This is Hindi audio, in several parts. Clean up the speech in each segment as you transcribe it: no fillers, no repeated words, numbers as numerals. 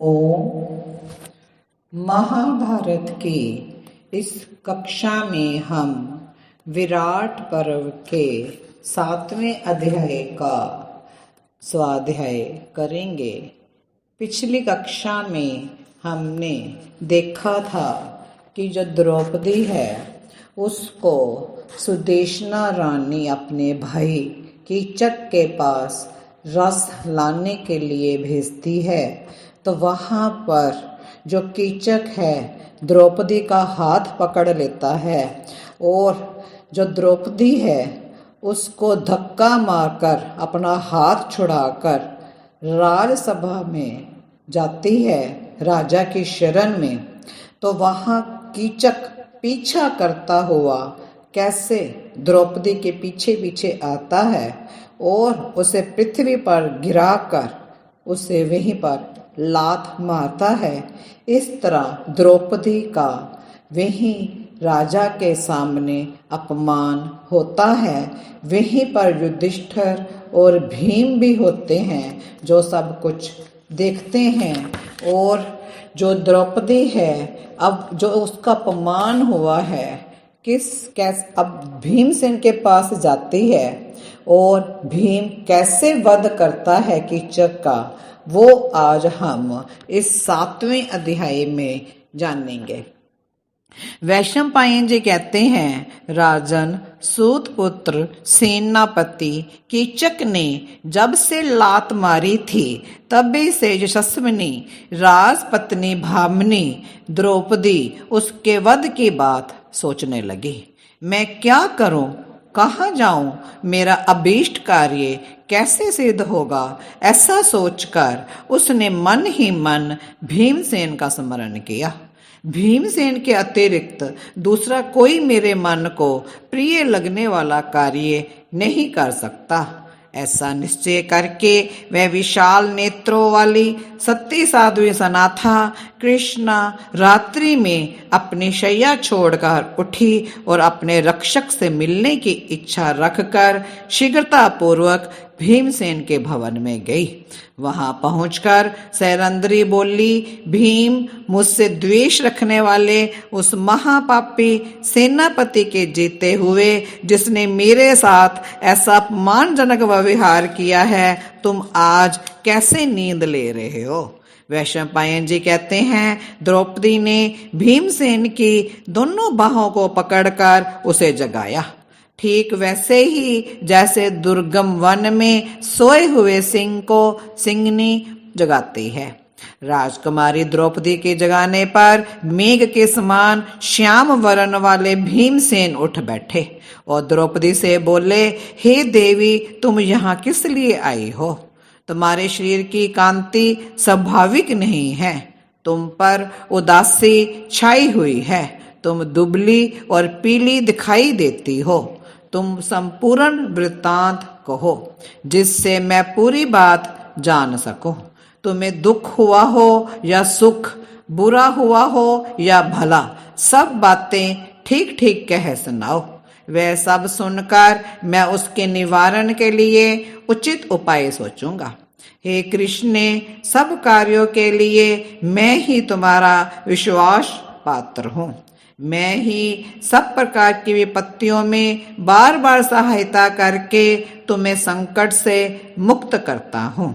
ओम। महाभारत की इस कक्षा में हम विराट पर्व के 7वें अध्याय का स्वाध्याय करेंगे। पिछली कक्षा में हमने देखा था कि जो द्रौपदी है उसको सुदेशना रानी अपने भाई कीचक के पास रस लाने के लिए भेजती है। तो वहाँ पर जो कीचक है द्रौपदी का हाथ पकड़ लेता है और जो द्रौपदी है उसको धक्का मारकर अपना हाथ छुड़ाकर राजसभा में जाती है राजा की शरण में। तो वहाँ कीचक पीछा करता हुआ कैसे द्रौपदी के पीछे पीछे आता है और उसे पृथ्वी पर गिराकर उसे वहीं पर लात मारता है। इस तरह द्रौपदी का वहीं राजा के सामने अपमान होता है। वहीं पर युधिष्ठिर और भीम भी होते हैं जो सब कुछ देखते हैं। और जो द्रौपदी है अब जो उसका अपमान हुआ है अब भीमसेन के पास जाती है और भीम कैसे वध करता है कीचक का वो आज हम इस 7वें अध्याय में जानेंगे। वैशंपायन जी कहते हैं, राजन सूत पुत्र सेनापति कीचक ने जब से लात मारी थी तभी से यशस्विनी राजपत्नी भामिनी द्रौपदी उसके वध की बात सोचने लगी। मैं क्या करूं, कहाँ जाऊं, मेरा अभीष्ट कार्य कैसे सिद्ध होगा, ऐसा सोचकर उसने मन ही मन भीमसेन का स्मरण किया। भीमसेन के अतिरिक्त दूसरा कोई मेरे मन को प्रिय लगने वाला कार्य नहीं कर सकता। ऐसा निश्चय करके वह विशाल नेत्रों वाली सती साध्वी सनाथा कृष्णा रात्रि में अपनी शैया छोड़कर उठी और अपने रक्षक से मिलने की इच्छा रखकर शीघ्रता पूर्वक भीमसेन के भवन में गई। वहां पहुंचकर सैरंध्री बोली, भीम, मुझसे द्वेष रखने वाले उस महापापी सेनापति के जीते हुए जिसने मेरे साथ ऐसा अपमानजनक व्यवहार किया है, तुम आज कैसे नींद ले रहे हो। वैशंपायन जी कहते हैं, द्रौपदी ने भीमसेन की दोनों बाहों को पकड़कर उसे जगाया, ठीक वैसे ही जैसे दुर्गम वन में सोए हुए सिंह को सिंहनी जगाती है। राजकुमारी द्रौपदी के जगाने पर मेघ के समान श्याम वर्ण वाले भीमसेन उठ बैठे और द्रौपदी से बोले, हे देवी, तुम यहाँ किस लिए आई हो। तुम्हारे शरीर की कांति स्वाभाविक नहीं है, तुम पर उदासी छाई हुई है, तुम दुबली और पीली दिखाई देती हो। तुम संपूर्ण वृत्तांत कहो जिससे मैं पूरी बात जान सकूं। तुम्हें दुख हुआ हो या सुख, बुरा हुआ हो या भला, सब बातें ठीक ठीक कह सुनाओ। वह सब सुनकर मैं उसके निवारण के लिए उचित उपाय सोचूंगा। हे कृष्ण, सब कार्यों के लिए मैं ही तुम्हारा विश्वास पात्र हूँ। मैं ही सब प्रकार की विपत्तियों में बार बार सहायता करके तुम्हें संकट से मुक्त करता हूँ।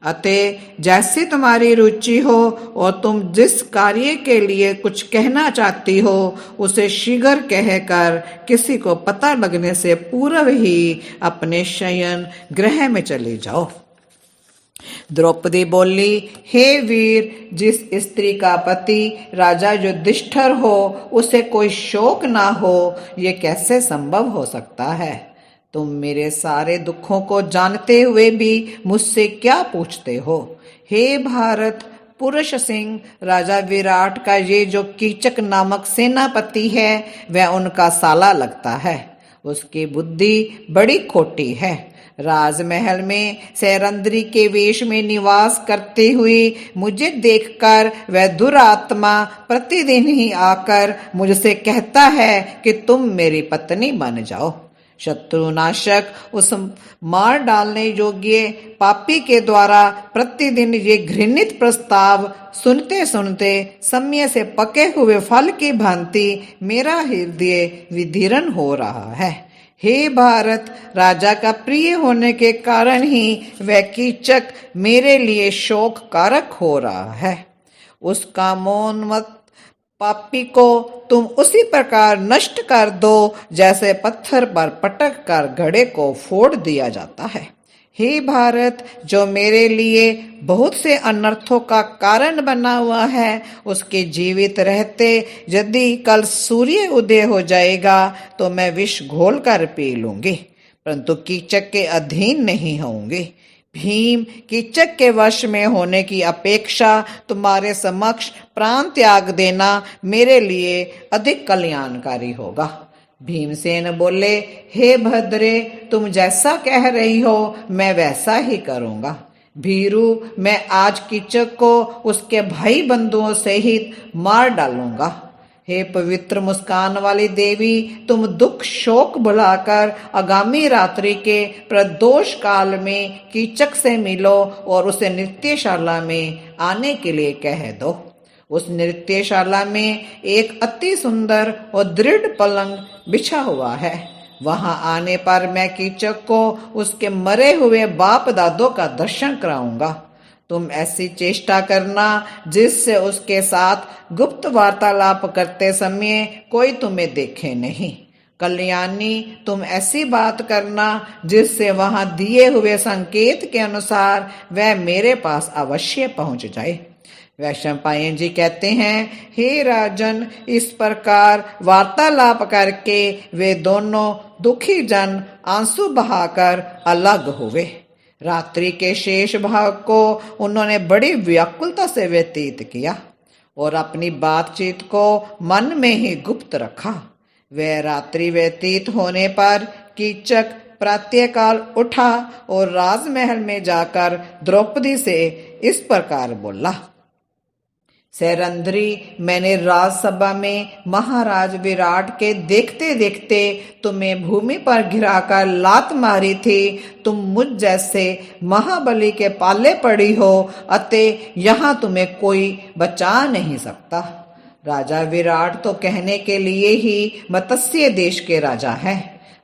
अतः जैसी तुम्हारी रुचि हो और तुम जिस कार्य के लिए कुछ कहना चाहती हो उसे शीघ्र कहकर किसी को पता लगने से पूर्व ही अपने शयन गृह में चले जाओ। द्रौपदी बोली, हे वीर, जिस स्त्री का पति राजा युधिष्ठिर हो उसे कोई शोक ना हो, ये कैसे संभव हो सकता है। तुम मेरे सारे दुखों को जानते हुए भी मुझसे क्या पूछते हो। हे भारत पुरुष सिंह, राजा विराट का ये जो कीचक नामक सेनापति है वह उनका साला लगता है। उसकी बुद्धि बड़ी खोटी है। राजमहल में सैरंध्री के वेश में निवास करते हुए मुझे देखकर वह दुरात्मा प्रतिदिन ही आकर मुझसे कहता है कि तुम मेरी पत्नी बन जाओ। शत्रुनाशक उस मार डालने योग्य पापी के द्वारा प्रतिदिन ये घृणित प्रस्ताव सुनते सुनते समय से पके हुए फल की भांति मेरा हृदय विदीर्ण हो रहा है। हे भारत, राजा का प्रिय होने के कारण ही वह कीचक मेरे लिए शोक कारक हो रहा है। उसका मौनमत पापी को तुम उसी प्रकार नष्ट कर दो जैसे पत्थर पर पटक कर घड़े को फोड़ दिया जाता है। हे भारत, जो मेरे लिए बहुत से अनर्थों का कारण बना हुआ है, उसके जीवित रहते यदि कल सूर्य उदय हो जाएगा तो मैं विष घोल कर पी लूंगी, परंतु कीचक के अधीन नहीं होंगी। भीम, कीचक के वश में होने की अपेक्षा तुम्हारे समक्ष प्राण त्याग देना मेरे लिए अधिक कल्याणकारी होगा। भीमसेन बोले, हे भद्रे, तुम जैसा कह रही हो मैं वैसा ही करूंगा। भीरू, मैं आज कीचक को उसके भाई बंधुओं सहित मार डालूंगा। हे पवित्र मुस्कान वाली देवी, तुम दुख शोक भुलाकर आगामी रात्रि के प्रदोष काल में कीचक से मिलो और उसे नृत्यशाला में आने के लिए कह दो। उस नृत्यशाला में एक अति सुंदर और दृढ़ पलंग बिछा हुआ है। वहां आने पर मैं कीचक को उसके मरे हुए बाप दादों का दर्शन कराऊंगा। तुम ऐसी चेष्टा करना जिससे उसके साथ गुप्त वार्तालाप करते समय कोई तुम्हें देखे नहीं। कल्याणी, तुम ऐसी बात करना जिससे वहां दिए हुए संकेत के अनुसार वह मेरे पास अवश्य पहुंच जाए। वैशंपायन जी कहते हैं, हे राजन, इस प्रकार वार्तालाप करके वे दोनों दुखी जन आंसू बहाकर अलग हुए। रात्रि के शेष भाग को उन्होंने बड़ी व्याकुलता से व्यतीत किया और अपनी बातचीत को मन में ही गुप्त रखा। वह रात्रि व्यतीत होने पर कीचक प्रातःकाल उठा और राजमहल में जाकर द्रौपदी से इस प्रकार बोला, सैरंध्री, मैंने राजसभा में महाराज विराट के देखते देखते तुम्हें भूमि पर गिराकर लात मारी थी। तुम मुझ जैसे महाबली के पाले पड़ी हो, अतः यहाँ तुम्हें कोई बचा नहीं सकता। राजा विराट तो कहने के लिए ही मत्स्य देश के राजा है,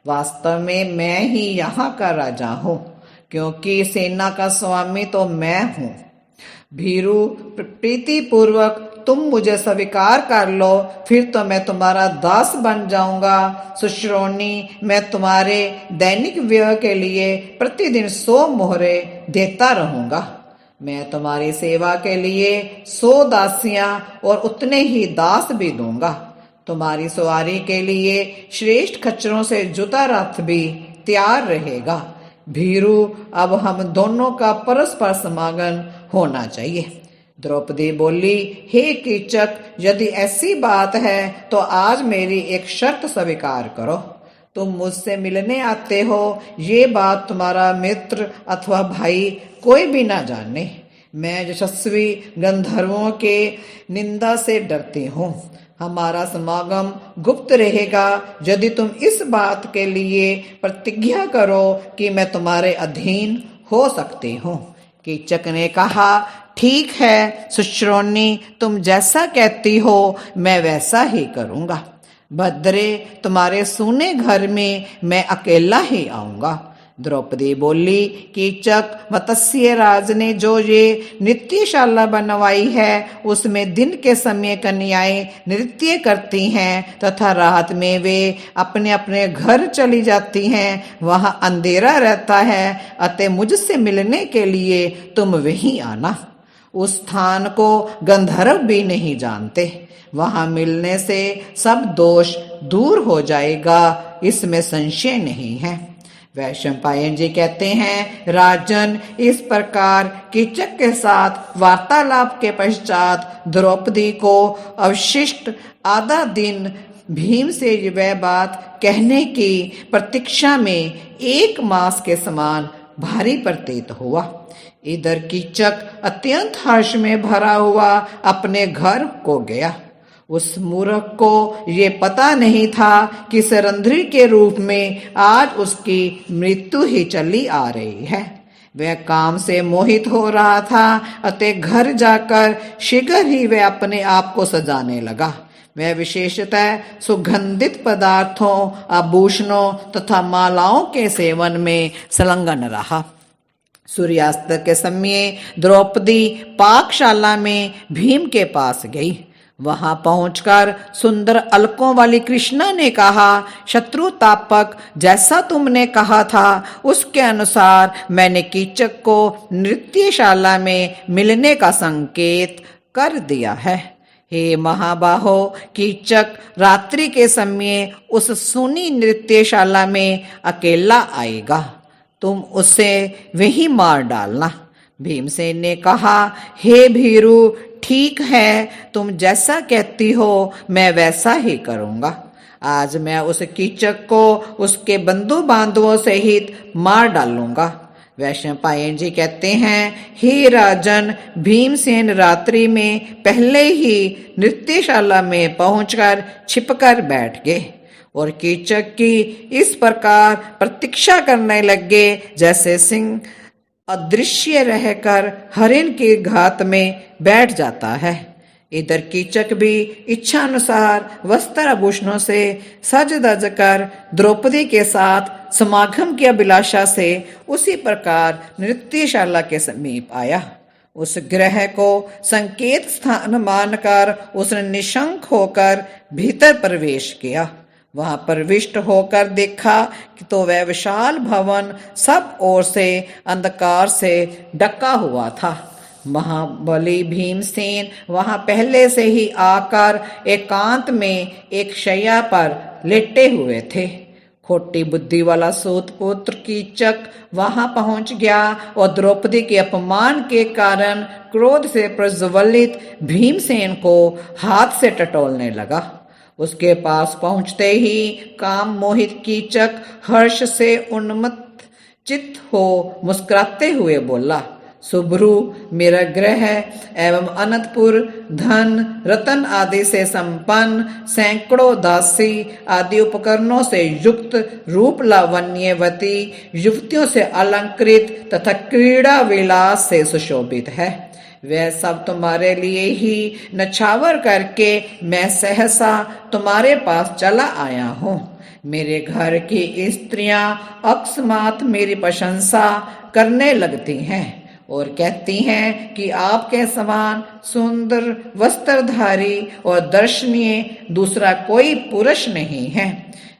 वास्तव में मैं ही यहाँ का राजा हूँ, क्योंकि सेना का स्वामी तो मैं हूँ। भीरू, प्रीति पूर्वक तुम मुझे स्वीकार कर लो, फिर तो मैं तुम्हारा दास बन जाऊंगा। सुश्रोणी, मैं तुम्हारे दैनिक व्यय के लिए प्रतिदिन 100 मोहरे देता रहूंगा। मैं तुम्हारी सेवा के लिए 100 दासियां और उतने ही दास भी दूंगा। तुम्हारी सवारी के लिए श्रेष्ठ खच्चरों से जुता रथ भी तैयार रहेगा। भीरू, अब हम दोनों का परस्पर समागम होना चाहिए। द्रौपदी बोली, हे कीचक, यदि ऐसी बात है तो आज मेरी एक शर्त स्वीकार करो। तुम मुझसे मिलने आते हो, ये बात तुम्हारा मित्र अथवा भाई कोई भी ना जाने। मैं यशस्वी गंधर्वों के निंदा से डरती हूँ। हमारा समागम गुप्त रहेगा यदि तुम इस बात के लिए प्रतिज्ञा करो कि मैं तुम्हारे अधीन हो सकती हूँ। कीचक ने कहा, ठीक है सुश्रोणी, तुम जैसा कहती हो मैं वैसा ही करूंगा। भद्रे, तुम्हारे सूने घर में मैं अकेला ही आऊंगा। द्रौपदी बोली, कीचक, मत्स्य राज ने जो ये नृत्यशाला बनवाई है उसमें दिन के समय कन्याएं नृत्य करती हैं तथा रात में वे अपने अपने घर चली जाती हैं। वहां अंधेरा रहता है, अतः मुझसे मिलने के लिए तुम वहीं आना। उस स्थान को गंधर्व भी नहीं जानते। वहां मिलने से सब दोष दूर हो जाएगा, इसमें संशय नहीं है। वैशंपायन जी कहते हैं, राजन, इस प्रकार कीचक के साथ वार्तालाप के पश्चात द्रौपदी को अवशिष्ट आधा दिन भीम से वह बात कहने की प्रतीक्षा में 1 मास के समान भारी प्रतीत हुआ। इधर कीचक अत्यंत हर्ष में भरा हुआ अपने घर को गया। उस मूर्ख को ये पता नहीं था कि सरंध्री के रूप में आज उसकी मृत्यु ही चली आ रही है। वह काम से मोहित हो रहा था अतः घर जाकर शीघ्र ही वह अपने आप को सजाने लगा। वह विशेषतः सुगंधित पदार्थों, आभूषणों तथा मालाओं के सेवन में संलग्न रहा। सूर्यास्त के समय द्रौपदी पाकशाला में भीम के पास गई। वहां पहुंचकर सुंदर अलकों वाली कृष्णा ने कहा, शत्रुतापक, जैसा तुमने कहा था उसके अनुसार मैंने कीचक को नृत्यशाला में मिलने का संकेत कर दिया है। हे महाबाहो, कीचक रात्रि के समय उस सुनी नृत्यशाला में अकेला आएगा, तुम उसे वहीं मार डालना। भीमसेन ने कहा, हे भीरू, ठीक है, तुम जैसा कहती हो मैं वैसा ही करूंगा। आज मैं उस कीचक को उसके बंधु बांधवों सहित मार डालूंगा। वैशंपायन जी कहते हैं, हे राजन, भीमसेन रात्रि में पहले ही नृत्यशाला में पहुंचकर छिपकर बैठ गए और कीचक की इस प्रकार प्रतीक्षा करने लगे जैसे सिंह अदृश्य रहकर हरिण के घात में बैठ जाता है। इधर कीचक भी इच्छा अनुसार वस्त्र आभूषणों से सज धज कर द्रौपदी के साथ समागम की अभिलाषा से उसी प्रकार नृत्यशाला के समीप आया। उस ग्रह को संकेत स्थान मानकर उसने निशंक होकर भीतर प्रवेश किया। वहां प्रविष्ट होकर देखा कि तो वह विशाल भवन सब ओर से अंधकार से ढका हुआ था। महाबली भीमसेन वहां पहले से ही आकर एकांत में एक शैया पर लेटे हुए थे। खोटी बुद्धि वाला सूत पुत्र कीचक वहां पहुंच गया और द्रौपदी के अपमान के कारण क्रोध से प्रज्वलित भीमसेन को हाथ से टटोलने लगा। उसके पास पहुंचते ही काम मोहित कीचक हर्ष से उन्मत्त चित्त हो मुस्कुराते हुए बोला, सुभ्रु, मेरा ग्रह एवं अनंतपुर धन रतन आदि से संपन्न, सैकड़ों दासी आदि उपकरणों से युक्त, रूप लावण्यवती युवतियों से अलंकृत तथा क्रीड़ा विलास से सुशोभित है। वह सब तुम्हारे लिए ही नछावर करके मैं सहसा तुम्हारे पास चला आया हूँ। मेरे घर की स्त्रियां अकस्मात मेरी प्रशंसा करने लगती हैं और कहती हैं कि आपके समान सुंदर वस्त्रधारी और दर्शनीय दूसरा कोई पुरुष नहीं है।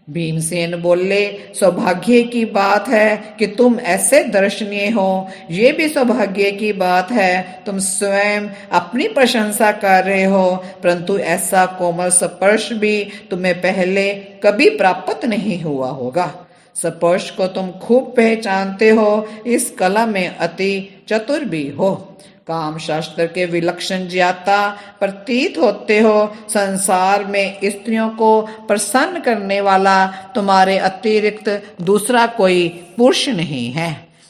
भीमसेन बोले, सौभाग्य की बात है कि तुम ऐसे दर्शनीय हो। ये भी सौभाग्य की बात है तुम स्वयं अपनी प्रशंसा कर रहे हो, परंतु ऐसा कोमल स्पर्श भी तुम्हें पहले कभी प्राप्त नहीं हुआ होगा। स्पर्श को तुम खूब पहचानते हो, इस कला में अति चतुर भी हो। काम शास्त्र के विलक्षण ज्ञाता प्रतीत होते हो। संसार में स्त्रियों को प्रसन्न करने वाला तुम्हारे अतिरिक्त दूसरा कोई पुरुष नहीं है।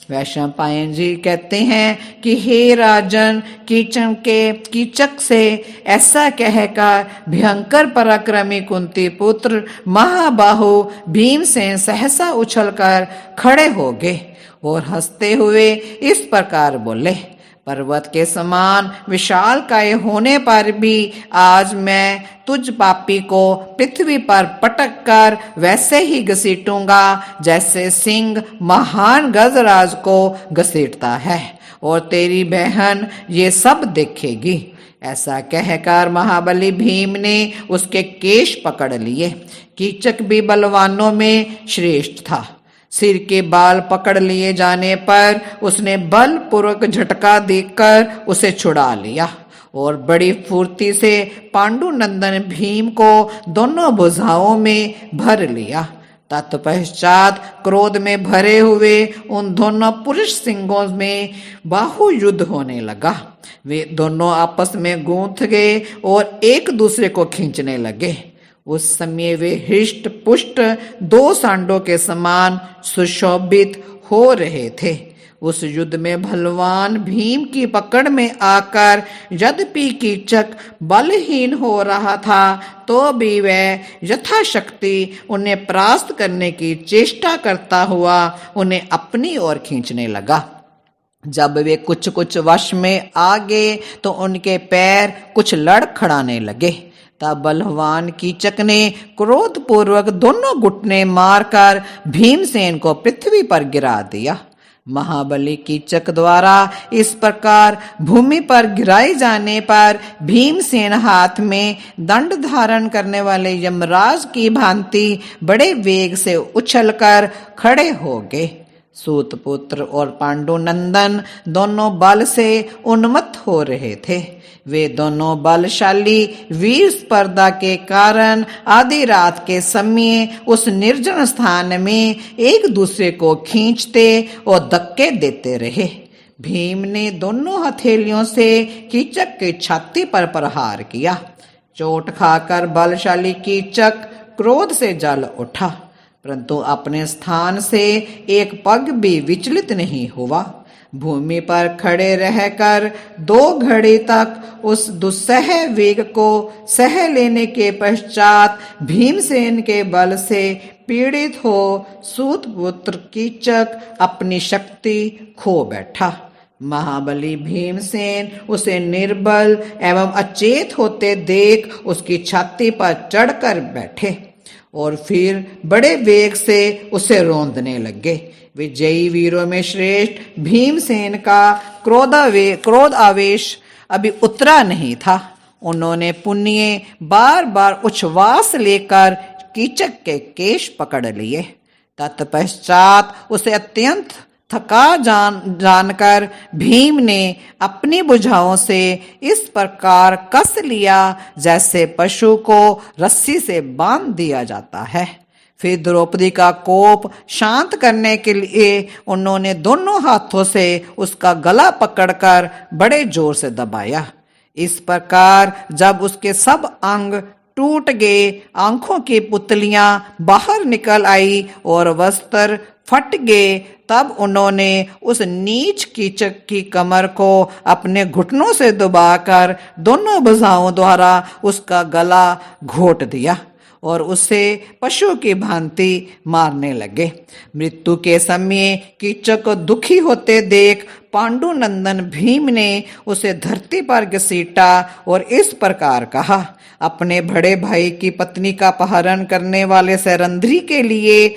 वैशंपायन जी कहते हैं कि हे राजन, कीचक से ऐसा कहकर भयंकर पराक्रमी कुंती पुत्र महाबाहु भीमसेन सहसा उछलकर खड़े हो गए और हंसते हुए इस प्रकार बोले, पर्वत के समान विशाल काय होने पर भी आज मैं तुझ पापी को पृथ्वी पर पटक कर वैसे ही घसीटूंगा जैसे सिंह महान गजराज को घसीटता है, और तेरी बहन ये सब देखेगी। ऐसा कहकर महाबली भीम ने उसके केश पकड़ लिए। कीचक भी बलवानों में श्रेष्ठ था। सिर के बाल पकड़ लिए जाने पर उसने बलपूर्वक झटका देकर उसे छुड़ा लिया और बड़ी फुर्ती से पांडुनंदन भीम को दोनों भुजाओं में भर लिया। तत्पश्चात क्रोध में भरे हुए उन दोनों पुरुष सिंहों में बाहु युद्ध होने लगा। वे दोनों आपस में गूंथ गए और एक दूसरे को खींचने लगे। उस समय वे हृष्ट पुष्ट दो सांडों के समान सुशोभित हो रहे थे। उस युद्ध में बलवान भीम की पकड़ में आकर यद्यपि कीचक बलहीन हो रहा था तो भी वह यथाशक्ति उन्हें परास्त करने की चेष्टा करता हुआ उन्हें अपनी ओर खींचने लगा। जब वे कुछ कुछ वश में आ गए तो उनके पैर कुछ लड़खड़ाने लगे। तब बलवान कीचक ने क्रोधपूर्वक दोनों घुटने मारकर भीमसेन को पृथ्वी पर गिरा दिया। महाबली कीचक द्वारा इस प्रकार भूमि पर गिराए जाने पर भीमसेन हाथ में दंड धारण करने वाले यमराज की भांति बड़े वेग से उछलकर खड़े हो गए। सूतपुत्र और पांडुनंदन दोनों बल से उन्मत्त हो रहे थे। वे दोनों बलशाली वीर स्पर्धा के कारण आधी रात के समय उस निर्जन स्थान में एक दूसरे को खींचते और धक्के देते रहे। भीम ने दोनों हथेलियों से कीचक की छाती पर प्रहार किया। चोट खाकर बलशाली कीचक क्रोध से जल उठा, परंतु अपने स्थान से एक पग भी विचलित नहीं हुआ। भूमि पर खड़े रहकर 2 घड़ी तक उस दुस्सह वेग को सह लेने के पश्चात भीमसेन के बल से पीड़ित हो सूतपुत्र कीचक अपनी शक्ति खो बैठा। महाबली भीमसेन उसे निर्बल एवं अचेत होते देख उसकी छाती पर चढ़कर बैठे और फिर बड़े वेग से उसे रौंदने लगे। विजयी वीरों में श्रेष्ठ भीमसेन का क्रोध आवेश अभी उतरा नहीं था। उन्होंने पुण्य बार बार उच्छ्वास लेकर कीचक के केश पकड़ लिए। तत्पश्चात उसे अत्यंत थका जानकर भीम ने अपनी भुजाओं से इस प्रकार कस लिया जैसे पशु को रस्सी से बांध दिया जाता है। फिर द्रौपदी का कोप शांत करने के लिए उन्होंने दोनों हाथों से उसका गला पकड़कर बड़े जोर से दबाया। इस प्रकार जब उसके सब अंग टूट गए, आंखों की पुतलियां बाहर निकल आई और वस्त्र फट गए, तब उन्होंने उस नीच कीचक की कमर को अपने घुटनों से दबाकर दोनों भुजाओं द्वारा उसका गला घोट दिया और उसे पशु की भांति मारने लगे। मृत्यु के समय कीचक को दुखी होते देख पांडुनंदन भीम ने उसे धरती पर घसीटा और इस प्रकार कहा, अपने बड़े भाई की पत्नी का अपहरण करने वाले सरंध्री के लिए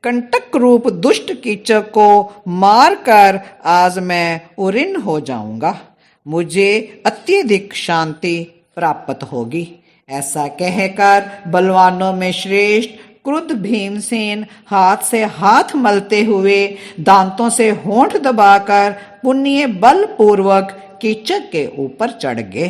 कंटक रूप दुष्ट कीचक को मारकर आज मैं उरीन हो जाऊंगा। मुझे अत्यधिक शांति प्राप्त होगी। ऐसा कहकर बलवानों में श्रेष्ठ क्रुद्ध भीमसेन हाथ से हाथ मलते हुए दांतों से होंठ दबाकर पुण्य बलपूर्वक कीचक के ऊपर चढ़ गए।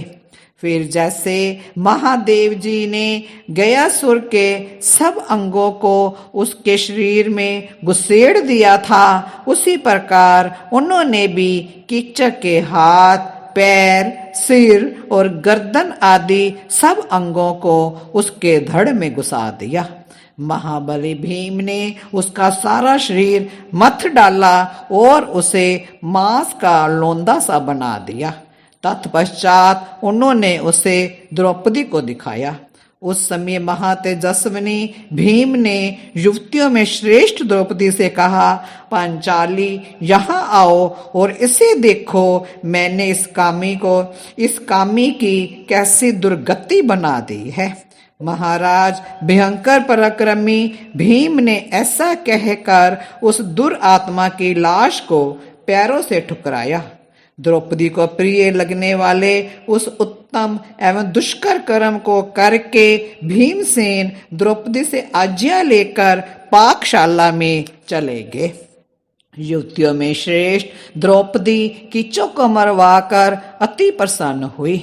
फिर जैसे महादेव जी ने गयासुर के सब अंगों को उसके शरीर में घुसेड़ दिया था, उसी प्रकार उन्होंने भी कीचक के हाथ, पैर, सिर और गर्दन आदि सब अंगों को उसके धड़ में घुसा दिया। महाबली भीम ने उसका सारा शरीर मथ डाला और उसे मांस का लोंदा सा बना दिया। तत्पश्चात उन्होंने उसे द्रौपदी को दिखाया। उस समय महातेजस्विनी भीम ने युवतियों में श्रेष्ठ द्रौपदी से कहा, पांचाली यहाँ आओ और इसे देखो, मैंने इस कामी की कैसी दुर्गति बना दी है। महाराज भयंकर पराक्रमी भीम ने ऐसा कहकर उस दुरात्मा की लाश को पैरों से ठुकराया। द्रौपदी को प्रिय लगने वाले उस उत्तम एवं दुष्कर कर्म को करके भीमसेन द्रौपदी से आज्ञा लेकर पाकशाला में चले गए। युवतियों में श्रेष्ठ द्रौपदी कीचक को मरवाकर अति प्रसन्न हुई।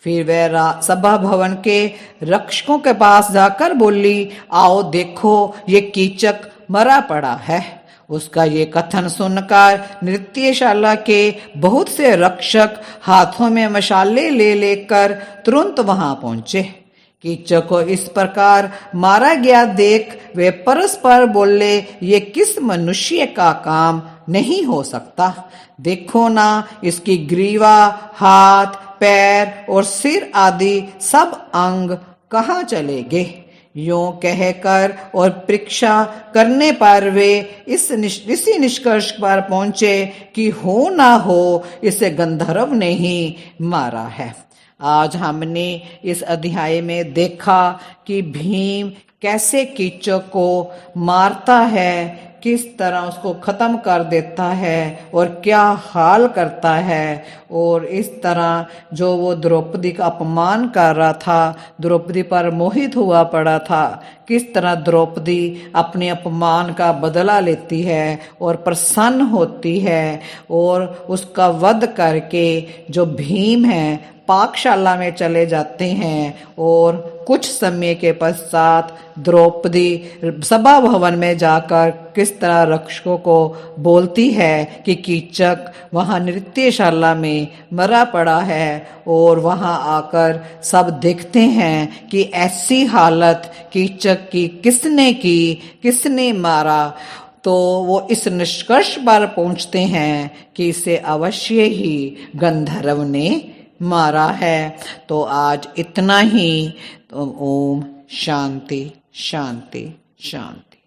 फिर वह सभा भवन के रक्षकों के पास जाकर बोली, आओ देखो, ये कीचक मरा पड़ा है। उसका ये कथन सुनकर नृत्यशाला के बहुत से रक्षक हाथों में मशाले ले लेकर तुरंत वहां पहुंचे। कीचक को इस प्रकार मारा गया देख वे परस्पर बोले, ये किस मनुष्य का काम नहीं हो सकता। देखो ना, इसकी ग्रीवा, हाथ, पैर और सिर आदि सब अंग कहाँ चले गए। यूं कहकर और परीक्षा करने पर वे इसी निष्कर्ष पर पहुंचे कि हो ना हो इसे गंधर्व ने ही मारा है। आज हमने इस अध्याय में देखा कि भीम कैसे कीचक को मारता है, किस तरह उसको खत्म कर देता है और क्या हाल करता है। और इस तरह जो वो द्रौपदी का अपमान कर रहा था, द्रौपदी पर मोहित हुआ पड़ा था, किस तरह द्रौपदी अपने अपमान का बदला लेती है और प्रसन्न होती है और उसका वध करके जो भीम है पाकशाला में चले जाते हैं। और कुछ समय के पश्चात द्रौपदी सभा भवन में जाकर किस तरह रक्षकों को बोलती है कि कीचक वहां नृत्यशाला में मरा पड़ा है। और वहां आकर सब देखते हैं कि ऐसी हालत कीचक की किसने मारा। तो वो इस निष्कर्ष पर पहुंचते हैं कि इसे अवश्य ही गंधर्व ने मारा है। तो आज इतना ही। तो ओम शांति शांति शांति।